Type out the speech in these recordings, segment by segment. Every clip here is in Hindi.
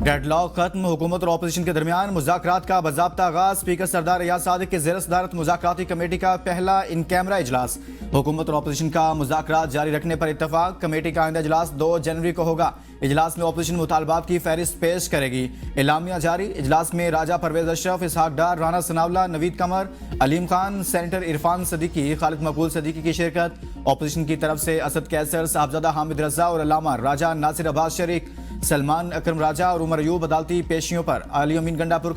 डेडलॉक खत्म, हुकूमत और अपोजिशन के दरमियान मुज़ाकरात का बाज़ाब्ता आगाज। स्पीकर सरदार रियाज सादिक की ज़ेर सदारत मुज़ाकराती कमेटी का पहला इन कैमरा इजलास। हुकूमत और अपोजिशन का मुज़ाकरात जारी रखने पर इत्तफाक। कमेटी का आइंदा इजलास 2 जनवरी को होगा। इजलास में अपोजिशन मुतालबात की फहरिस्त पेश करेगी। एलामिया जारी। इजलास में राजा परवेज अशरफ, इसहाक डार, राना सनावला, नवीद कमर, अलीम खान, सेनेटर इरफान सदीकी, खालिद मकबूल सदीकी की शिरकत। अपोजिशन की तरफ से असद कैसर, साहबजादा हामिद रजा और अल्लामा राजा नासिर अब्बास शरीक, सलमान अकरम राजा और उमर अयूब अदालती पेशियों पर। अली अमीन गंडापुर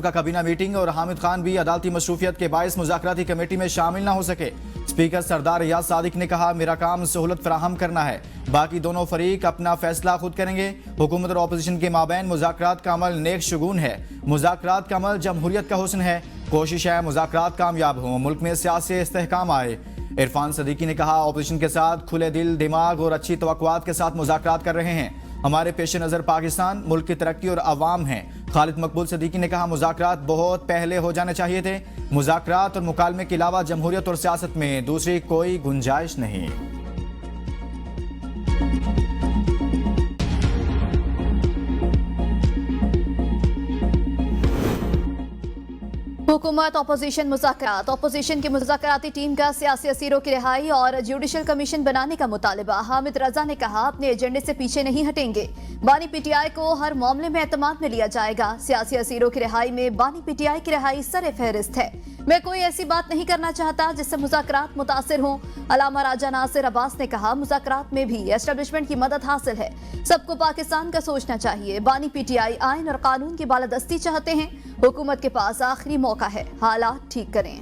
का काबीना मीटिंग और हामिद खान भी अदालती मसरूफियत के बायस मुज़ाकराती कमेटी में शामिल न हो सके। स्पीकर सरदार रियाज सादिक ने कहा, मेरा काम सहूलत फराहम करना है, बाकी दोनों फरीक अपना फैसला खुद करेंगे। हुकूमत और अपोजिशन के माबैन मुज़ाकरात का अमल नेक शगुन है। मुज़ाकरात का अमल जमहूरियत का हुस्न है। कोशिश है मुज़ाकरात कामयाब हों, मुल्क में सियासी इस्तेहकाम आए। इरफान सदीकी ने कहा, अपोजिशन के साथ खुले दिल, दिमाग और अच्छी तवक्कुआत के साथ मुज़ाकरात कर रहे हैं। हमारे पेश नज़र पाकिस्तान, मुल्क की तरक्की और अवाम हैं। खालिद मकबूल सदीकी ने कहा, मुज़ाकरात बहुत पहले हो जाने चाहिए थे। मुज़ाकरात और मुकालमे के अलावा जमहूरियत और सियासत में दूसरी कोई गुंजाइश नहीं। हुकूमत अपोजिशन मुज़ाकरात। अपोजिशन की मुज़ाकराती टीम का सियासी असीरों की रिहाई और जुडिशल कमीशन बनाने का मुतालिबा। हामिद रजा ने कहा, अपने एजेंडे से पीछे नहीं हटेंगे। बानी पीटीआई को हर मामले में एतमाद में लिया जाएगा। सियासी असीरों की रिहाई में बानी पीटीआई की रिहाई सर फहरिस्त है। मैं कोई ऐसी बात नहीं करना चाहता जिससे मुज़ाकरात मुतासिर हों। अल्लामा राजा नासिर अब्बास ने कहा, मुज़ाकरात में भी एस्टेब्लिशमेंट की मदद हासिल है। सबको पाकिस्तान का सोचना चाहिए। बानी पीटीआई आइन और कानून की बालादस्ती चाहते हैं। हुकूमत के पास आखिरी मौका है, हालात ठीक करें।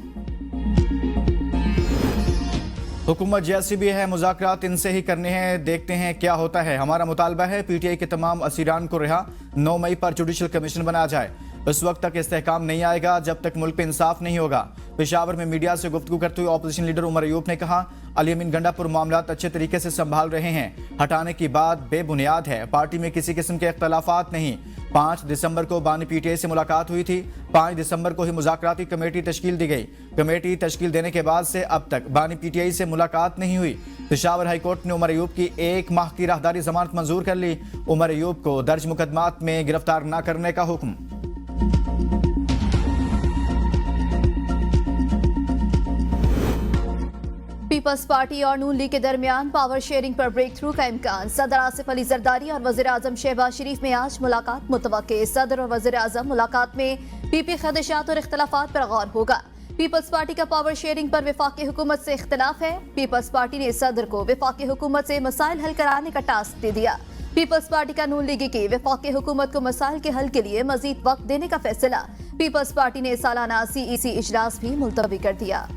हुकूमत जैसी भी है, मुज़ाकरात इनसे ही करने हैं, देखते हैं क्या होता है। हमारा मुतालबा है पीटीआई के तमाम असीरान को रिहा 9 मई पर जुडिशल कमीशन बनाया जाए। उस वक्त तक इस्तेहकाम नहीं आएगा जब तक मुल्क पे इंसाफ नहीं होगा। पेशावर में मीडिया से गुफ्तगू करते हुए अपोजिशन लीडर उमर अयूब ने कहा, अली अमीन गंडापुर मामलात अच्छे तरीके से संभाल रहे हैं। हटाने की बात बेबुनियाद है। पार्टी में किसी किस्म के इख्तलाफात नहीं। 5 दिसंबर को बानी पीटीआई से मुलाकात हुई थी। 5 दिसंबर को ही मुज़ाकराती कमेटी तश्कील दी गई। कमेटी तश्कील देने के बाद से अब तक बानी पीटीआई से मुलाकात नहीं हुई। पेशावर हाईकोर्ट ने उमर अयूब की 1 माह की राहदारी जमानत मंजूर कर ली। उमर अयूब को दर्ज मुकदमात में गिरफ्तार न करने का हुक्म। पीपल्स पार्टी और नून लीग के दरमियान पावर शेयरिंग पर ब्रेक थ्रू का इम्कान। सदर आसिफ अली जरदारी और वज़ीर आज़म शहबाज शरीफ में आज मुलाकात मुतवक्के। सदर और वज़ीर आज़म मुलाकात में पीपी खदशात और इख्तलाफात पर गौर होगा। पीपल्स पार्टी का पावर शेयरिंग पर वफाकी हुकूमत से इख्तलाफ है। पीपल्स पार्टी ने सदर को वफाकी हुकूमत से मसाइल हल कराने का टास्क दे दिया। पीपल्स पार्टी का नून लीग की वफाकी हुकूमत को मसाइल के हल के लिए मजीद वक्त देने का फैसला। पीपल्स पार्टी ने सालाना CEC इजलास भी मुलतवी कर दिया।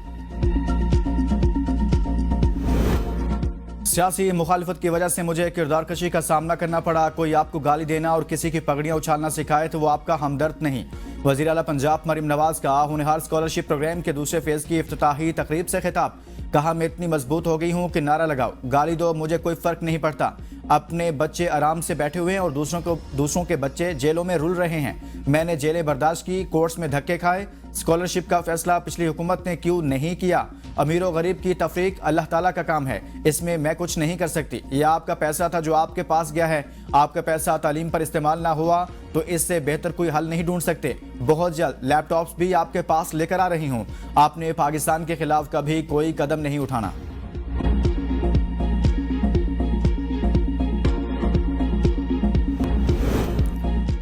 सियासी मुखालिफत की वजह से मुझे किरदार कशी का सामना करना पड़ा। कोई आपको गाली देना और किसी की पगड़ियां उछालना सिखाए तो वो आपका हमदर्द नहीं। वज़ीर आला पंजाब मरीम नवाज का होनहार स्कॉलरशिप प्रोग्राम के दूसरे फेज की इफ्तिताही तकरीब से खिताब। कहा, मैं इतनी मजबूत हो गई हूँ कि नारा लगाओ, गाली दो, मुझे कोई फर्क नहीं पड़ता। अपने बच्चे आराम से बैठे हुए हैं और दूसरों के बच्चे जेलों में रुल रहे हैं। मैंने जेलें बर्दाश्त की, कोर्ट्स में धक्के खाए। स्कॉलरशिप का फैसला पिछली हुकूमत ने क्यों नहीं किया? अमीर और गरीब की तफरीक अल्लाह ताला का काम है, इसमें मैं कुछ नहीं कर सकती। यह आपका पैसा था जो आपके पास गया है। आपका पैसा तालीम पर इस्तेमाल ना हुआ तो इससे बेहतर कोई हल नहीं ढूंढ सकते। बहुत जल्द लैपटॉप्स भी आपके पास लेकर आ रही हूँ। आपने पाकिस्तान के खिलाफ कभी कोई कदम नहीं उठाना।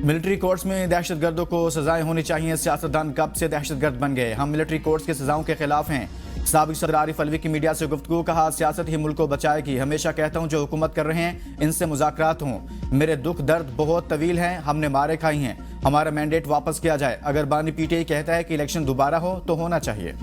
मिलिट्री कोर्ट्स में दहशतगर्दों को सजाएं होनी चाहिए। सियासतदान कब से दहशतगर्द बन गए? हम मिलिट्री कोर्ट्स की सजाओं के खिलाफ हैं। साबिक सदर आरिफ अलवी की मीडिया से गुफ्तगू। कहा, सियासत ही मुल्क को बचाएगी। हमेशा कहता हूं जो हुकूमत कर रहे हैं इनसे मुज़ाकरात हों। मेरे दुख दर्द बहुत तवील हैं, हमने मारे खाई हैं। हमारा मैंडेट वापस किया जाए। अगर बानी पीटीआई कहता है कि इलेक्शन दोबारा हो तो होना चाहिए।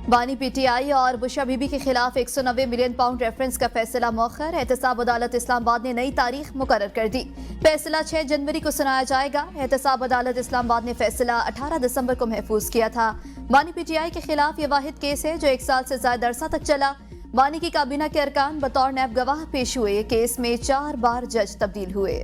बानी पीटीआई और बुशा बीबी के खिलाफ 190 मिलियन पाउंड रेफरेंस का फैसला मौखर। एहतसाब अदालत इस्लामाबाद ने नई तारीख मुकर्रर कर दी। फैसला 6 जनवरी को सुनाया जाएगा। एहतसाब अदालत इस्लामाबाद ने फैसला 18 दिसंबर को महफूज किया था। बानी पीटीआई के खिलाफ यह वाहिद केस है जो 1 साल से ज्यादा अरसा तक चला। बानी की काबीना के अरकान बतौर नैब गवाह पेश हुए। केस में 4 बार जज तब्दील हुए।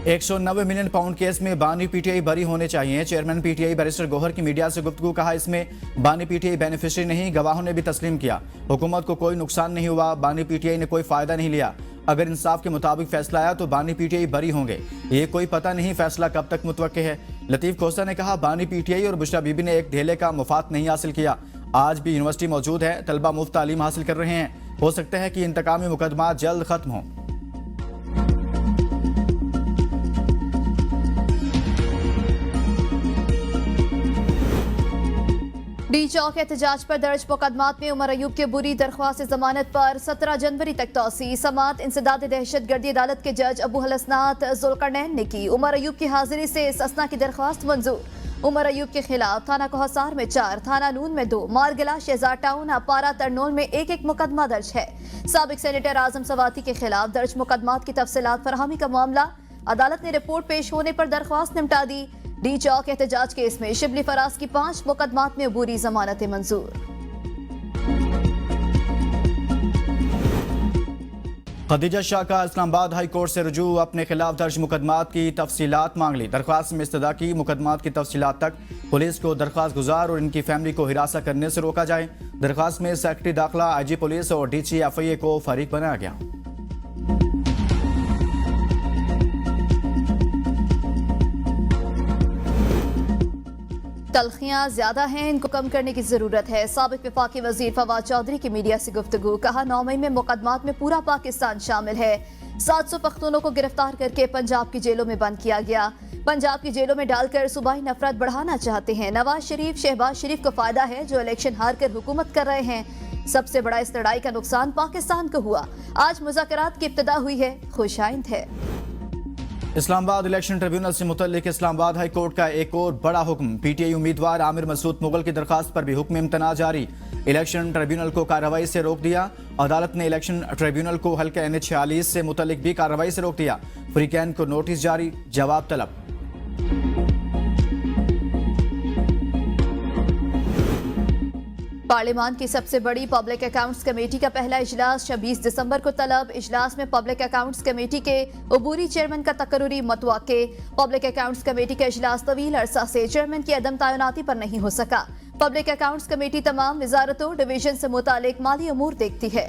190 मिलियन पाउंड केस में बानी पीटीआई बरी होने चाहिए। चेयरमैन पीटीआई बैरिस्टर गौहर की मीडिया से गुफ्तगू। कहा इसमें बानी पीटीआई बेनिफिशियरी नहीं, गवाहों ने भी तस्लीम किया। हुकूमत को कोई नुकसान नहीं हुआ, बानी पीटीआई ने कोई फायदा नहीं लिया। अगर इंसाफ के मुताबिक फैसला आया तो बानी पीटीआई बरी होंगे। ये कोई पता नहीं फैसला कब तक मुतवक्के है। लतीफ कोसा ने कहा बानी पीटीआई और बुशरा बीबी ने एक ढेले का मुफाद नहीं हासिल किया। आज भी यूनिवर्सिटी मौजूद है, तलबा मुफ्त तालीम हासिल कर रहे हैं। हो सकता है कि इंतकामी मुकदमा जल्द खत्म हो। डी चौक एहतजाज पर दर्ज मुकदमात में उमर अयूब के बुरी दरख्वास्त जमानत पर 17 जनवरी तक तौसी। समात इंसदाद दहशतगर्दी अदालत के जज अबू हलसनात जुल्करनैन ने की। उमर अयूब की हाजिरी से ससना की दरख्वास्त मंजूर। उमर अयूब के खिलाफ थाना कोहसार में 4, थाना नून में 2, मारगिला, शहजाद टाउन, अपारा, तरनोल में एक मुकदमा दर्ज है। साबिक सेनेटर आजम सवाती के खिलाफ दर्ज मुकदमात की तफसीलात फरहमी का मामला। अदालत ने रिपोर्ट पेश होने पर दरख्वास्त निपटा दी। डी चौक एहतजाज केस में शिबली फराज की 5 मुकदमात में अबूरी जमानतें मंजूर। खदीजा शाह का इस्लामाबाद हाई कोर्ट से रुजू। अपने खिलाफ दर्ज मुकदमात की तफसीलात मांग ली। दरख्वास्त में इस्तदा की मुकदमात की तफसीलात तक पुलिस को दरख्वास्त गुजार और इनकी फैमिली को हिरासत करने से रोका जाए। दरख्वास्त में सेक्रेटरी दाखिला, IG पुलिस और DG FIA को फरीक बनाया गया। तलखियां ज्यादा हैं, इनको कम करने की जरूरत है। साबिक वफाकी वजीर फवाद चौधरी की मीडिया से गुफ्तगू। कहा 9 मई में मुकदमात में पूरा पाकिस्तान शामिल है। 700 पख्तूनों को गिरफ्तार करके पंजाब की जेलों में बंद किया गया। पंजाब की जेलों में डालकर सूबाई नफरत बढ़ाना चाहते हैं। नवाज शरीफ, शहबाज शरीफ को फायदा है जो इलेक्शन हार कर हुकूमत कर रहे हैं। सबसे बड़ा इस लड़ाई का नुकसान पाकिस्तान को हुआ। आज मुज़ाकरात की इब्तिदा हुई है, खुशाइंद है। इस्लामाबाद इलेक्शन ट्रिब्यूनल से मुतल्लिक इस्लामाबाद हाई कोर्ट का एक और बड़ा हुक्म। PTI उम्मीदवार आमिर मसूद मुगल की दरखास्त पर भी हुक्म इम्तना जारी। इलेक्शन ट्रिब्यूनल को कार्रवाई से रोक दिया। अदालत ने इलेक्शन ट्रिब्यूनल को हल्का NH46 से मुतल्लिक भी कार्रवाई से रोक दिया। फ्रीकैन को नोटिस जारी, जवाब तलब। पार्लियामान की सबसे बड़ी पब्लिक अकाउंट्स कमेटी का पहला इजलास 26 दिसंबर को तलब। इजलास में पब्लिक अकाउंट्स कमेटी के अबूरी चेयरमैन का तकर्रुरी मतवाक़े। पब्लिक अकाउंट्स कमेटी का इजलास तवील अरसा से चेयरमैन की अदम तैनाती पर नहीं हो सका। पब्लिक अकाउंट्स कमेटी तमाम वजारतों डिवीजन से मुतालिक माली अमूर देखती है।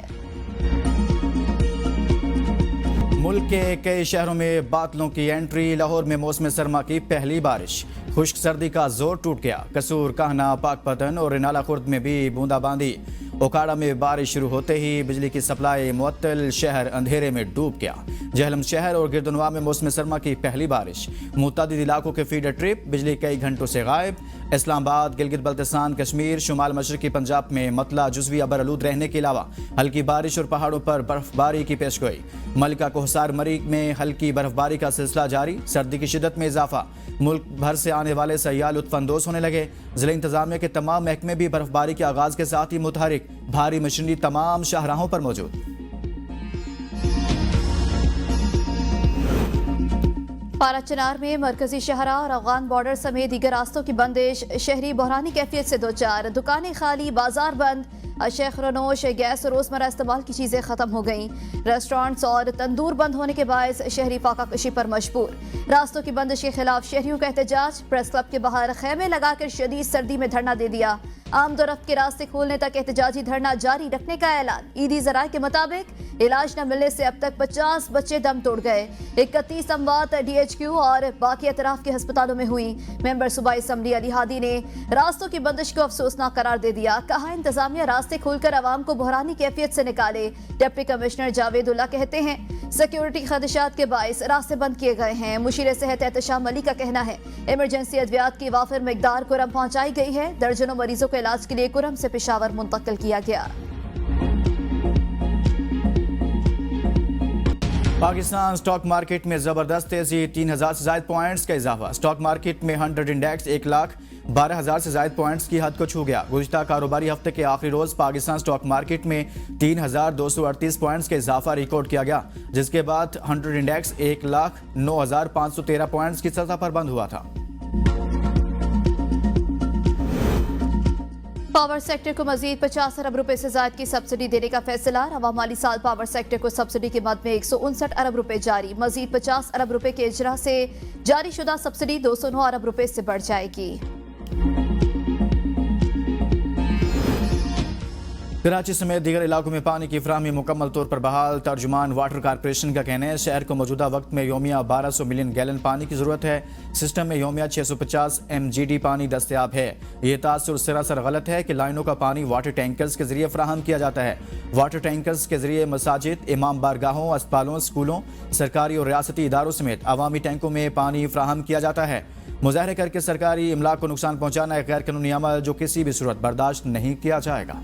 मुल्क के कई शहरों में बादलों की एंट्री। लाहौर में मौसम सरमा की पहली बारिश। खुश्क सर्दी का जोर टूट गया। कसूर, कहना, पाकपतन और रिनाला खुर्द में भी बूंदाबांदी। ओकाड़ा में बारिश शुरू होते ही बिजली की सप्लाई मुअत्तल, शहर अंधेरे में डूब गया। जहलम शहर और गिरदनवा में मौसम सरमा की पहली बारिश। मुतअद्दिद इलाकों के फीडर ट्रिप, बिजली कई घंटों से गायब। इस्लामाबाद, गिलगित बल्तिस्तान, कश्मीर, शुमाल मशरकी पंजाब में मतला जुज़वी अबर आलूद रहने के अलावा हल्की बारिश और पहाड़ों पर बर्फबारी की पेशगोई। मलिका कोहसार मरीग में हल्की बर्फबारी का सिलसिला जारी। सर्दी की शिद्दत में इजाफा। मुल्क भर से आने वाले सयाह लुत्फानंदोज होने लगे। जिला इंतजामिया के तमाम महकमे भी बर्फबारी के आगाज के साथ ही मुतहरिक। भारी मशीनरी तमाम शाहराहों पर मौजूद। पारा चनार में मरकजी शहरा और अफगान बॉर्डर समेत दीगर रास्तों की बंदिश। शहरी बहरानी कैफियत से दो चार। दुकानें खाली, बाजार बंद। अशेख रनोश, गैस और रोजमर्रा इस्तेमाल की चीजें खत्म हो गईं। रेस्टोरेंट्स और तंदूर बंद होने के बायस शहरी फाका कशी पर मजबूर। रास्तों की बंदिश के खिलाफ शहरियों का एहतजाज। प्रेस क्लब के बाहर खेमे लगाकर शदीद सर्दी में धरना दे दिया। आमदोरफ्त के रास्ते खोलने तक एहतजाजी धरना जारी रखने का ऐलान। ईदी जराये के मुताबिक इलाज न मिलने से अब तक 50 बच्चे दम तोड़ गए। 31 अमवात DHQ और बाकी अतराफ के अस्पतालों में हुई। मेंबर सूबाई असम्बली अली हादी ने रास्तों की बंदिश को अफसोसनाक करार दे दिया। कहा इंतजामिया रास्ते खोलकर आवाम को बहरानी कैफियत से निकाले। डिप्टी कमिश्नर जावेदुल्ला कहते हैं सिक्योरिटी खदशात के बायस रास्ते बंद किए गए हैं। मुशीर सेहत एहतशाम अली का कहना है इमरजेंसी अद्वियात की वाफिर मिकदार कुरम पहुंचाई गई है। दर्जनों मरीजों को इलाज के लिए कुरम से पेशावर मुंतकिल किया गया। पाकिस्तान स्टॉक मार्केट में जबरदस्त तेजी। 3000 से ज्यादा पॉइंट्स का इजाफा। स्टॉक मार्केट में 100 इंडेक्स 1,12,000 से ज्यादा पॉइंट्स की हद को छू गया। गुज़िश्ता कारोबारी हफ्ते के आखिरी रोज पाकिस्तान स्टॉक मार्केट में 3,238 पॉइंट्स का इजाफा रिकॉर्ड किया गया, जिसके बाद 100 इंडेक्स 1,09,513 पॉइंट्स की सतह पर बंद हुआ था। पावर सेक्टर को मजीद 50 अरब रुपए से ज्यादा की सब्सिडी देने का फैसला। रवा माली साल पावर सेक्टर को सब्सिडी के मद में 159 अरब रुपए जारी। मजीद 50 अरब रुपए के इजरा से जारी शुदा सब्सिडी 209 अरब रुपए से बढ़ जाएगी। कराची समेत दीगर इलाकों में पानी की फराहमी मुकम्मल तौर पर बहाल। तर्जुमान वाटर कॉरपोरेशन का कहना है शहर को मौजूदा वक्त में योमिया 1200 मिलियन गैलन पानी की जरूरत है। सिस्टम में योमिया 650 MGD पानी दस्तयाब है। ये तासुर सरासर गलत है कि लाइनों का पानी वाटर टैंकर्स के जरिए फराहम किया जाता है। वाटर टैंकर्स के जरिए मसाजिद, इमाम बारगाहों, अस्पतालों, स्कूलों, सरकारी और रियासती इदारों समेत अवामी टैंकों में पानी फराहम किया जाता है। मुजाहरे करके सरकारी इमलाक को नुकसान पहुंचाना एक गैर कानूनी अमल जो किसी भी सूरत बर्दाश्त नहीं किया जाएगा।